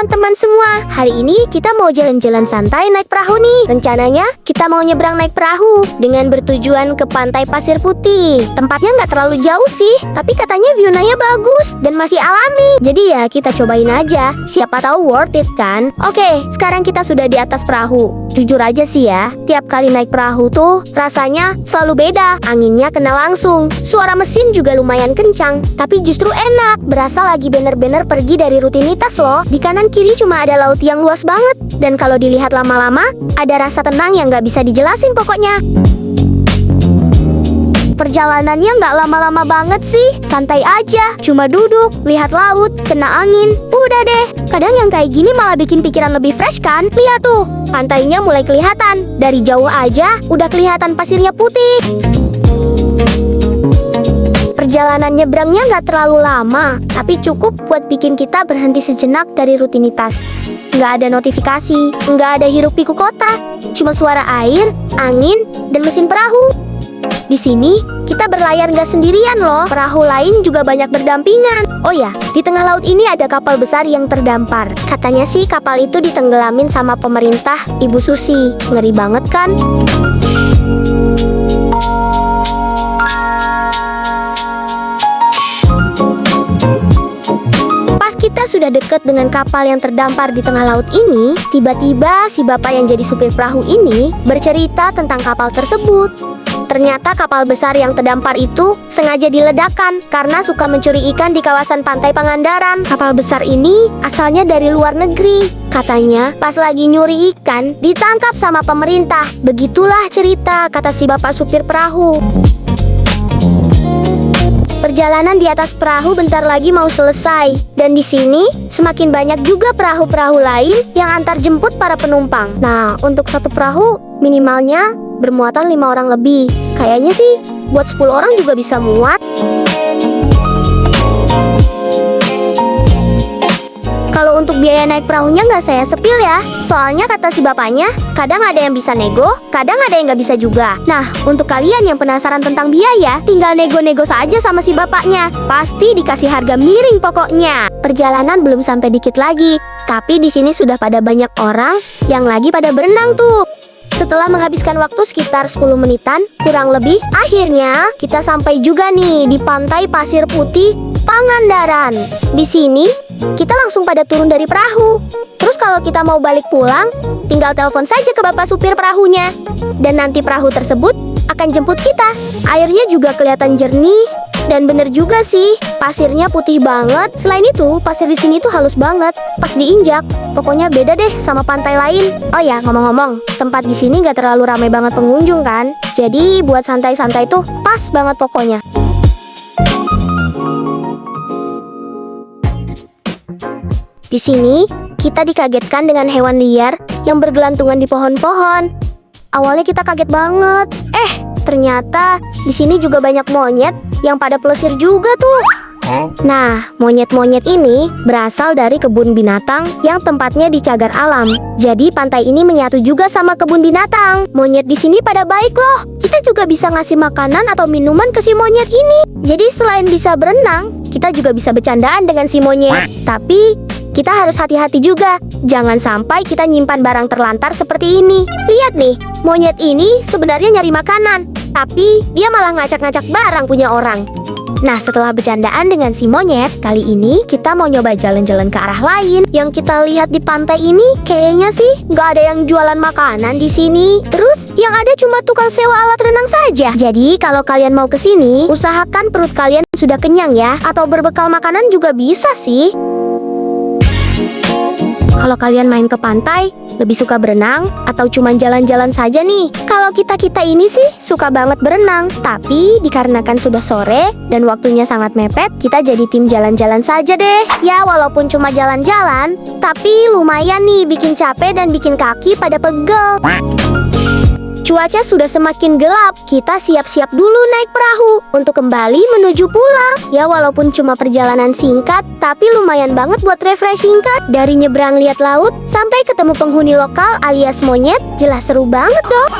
teman-teman semua. Hari ini kita mau jalan-jalan santai naik perahu nih. Rencananya kita mau nyebrang naik perahu dengan bertujuan ke Pantai Pasir Putih. Tempatnya nggak terlalu jauh sih, tapi katanya view-nya bagus dan masih alami. Jadi ya kita cobain aja. Siapa tahu worth it kan? Oke, sekarang kita sudah di atas perahu. Jujur aja sih ya, tiap kali naik perahu tuh rasanya selalu beda. Anginnya kena langsung, suara mesin juga lumayan kencang, tapi justru enak. Berasa lagi bener-bener pergi dari rutinitas loh. Di kanan kiri cuma ada laut yang luas banget. Dan kalau dilihat lama-lama, ada rasa tenang yang nggak bisa dijelasin pokoknya. Perjalanannya nggak lama-lama banget sih, santai aja. Cuma duduk, lihat laut, kena angin, udah deh. Kadang yang kayak gini malah bikin pikiran lebih fresh kan? Lihat tuh, pantainya mulai kelihatan. Dari jauh aja, udah kelihatan pasirnya putih. Perjalanan nyebrangnya nggak terlalu lama, tapi cukup buat bikin kita berhenti sejenak dari rutinitas. Nggak ada notifikasi, nggak ada hiruk pikuk kota, cuma suara air, angin, dan mesin perahu. Di sini, kita berlayar nggak sendirian loh, perahu lain juga banyak berdampingan. Oh ya, di tengah laut ini ada kapal besar yang terdampar. Katanya sih kapal itu ditenggelamin sama pemerintah Ibu Susi. Ngeri banget kan? Kita sudah dekat dengan kapal yang terdampar di tengah laut ini. Tiba-tiba si bapak yang jadi supir perahu ini bercerita tentang kapal tersebut. Ternyata kapal besar yang terdampar itu sengaja diledakkan karena suka mencuri ikan di kawasan pantai Pangandaran. Kapal besar ini asalnya dari luar negeri. Katanya pas lagi nyuri ikan ditangkap sama pemerintah. Begitulah cerita, kata si bapak supir perahu. Perjalanan di atas perahu bentar lagi mau selesai, dan di sini semakin banyak juga perahu-perahu lain yang antar jemput para penumpang. Nah, untuk satu perahu minimalnya bermuatan 5 orang lebih. Kayaknya sih buat 10 orang juga bisa muat. Kalau untuk biaya naik perahunya nggak saya sepil ya. Soalnya kata si bapaknya, kadang ada yang bisa nego, kadang ada yang nggak bisa juga. Nah, untuk kalian yang penasaran tentang biaya, tinggal nego-nego saja sama si bapaknya. Pasti dikasih harga miring pokoknya. Perjalanan belum sampai dikit lagi, tapi di sini sudah pada banyak orang yang lagi pada berenang tuh. Setelah menghabiskan waktu sekitar 10 menitan, kurang lebih, akhirnya kita sampai juga nih di Pantai Pasir Putih, Pangandaran. Di sini, kita langsung pada turun dari perahu. Terus kalau kita mau balik pulang, tinggal telepon saja ke bapak supir perahunya. Dan nanti perahu tersebut akan jemput kita. Airnya juga kelihatan jernih. Dan bener juga sih, pasirnya putih banget. Selain itu, pasir di sini tuh halus banget. Pas diinjak, pokoknya beda deh sama pantai lain. Oh ya, ngomong-ngomong, tempat di sini nggak terlalu ramai banget pengunjung kan? Jadi buat santai-santai tuh pas banget pokoknya. Di sini, kita dikagetkan dengan hewan liar yang bergelantungan di pohon-pohon. Awalnya kita kaget banget. Ternyata di sini juga banyak monyet yang pada pelesir juga tuh. Nah, monyet-monyet ini berasal dari kebun binatang yang tempatnya di cagar alam. Jadi pantai ini menyatu juga sama kebun binatang. Monyet di sini pada baik loh. Kita juga bisa ngasih makanan atau minuman ke si monyet ini. Jadi selain bisa berenang, kita juga bisa bercandaan dengan si monyet. Tapi kita harus hati-hati juga. Jangan sampai kita nyimpan barang terlantar seperti ini. Lihat nih, monyet ini sebenarnya nyari makanan, tapi dia malah ngacak-ngacak barang punya orang. Nah, setelah bercandaan dengan si monyet, kali ini kita mau nyoba jalan-jalan ke arah lain. Yang kita lihat di pantai ini, kayaknya sih nggak ada yang jualan makanan di sini. Terus, yang ada cuma tukang sewa alat renang saja. Jadi, kalau kalian mau ke sini, usahakan perut kalian sudah kenyang ya. Atau berbekal makanan juga bisa sih. Kalau kalian main ke pantai, lebih suka berenang atau cuma jalan-jalan saja nih? Kalau kita-kita ini sih suka banget berenang, tapi dikarenakan sudah sore dan waktunya sangat mepet, kita jadi tim jalan-jalan saja deh. Ya, walaupun cuma jalan-jalan, tapi lumayan nih bikin capek dan bikin kaki pada pegel. Cuaca sudah semakin gelap, kita siap-siap dulu naik perahu untuk kembali menuju pulang. Ya walaupun cuma perjalanan singkat, tapi lumayan banget buat refreshing kan. Dari nyebrang lihat laut, sampai ketemu penghuni lokal alias monyet, jelas seru banget dong.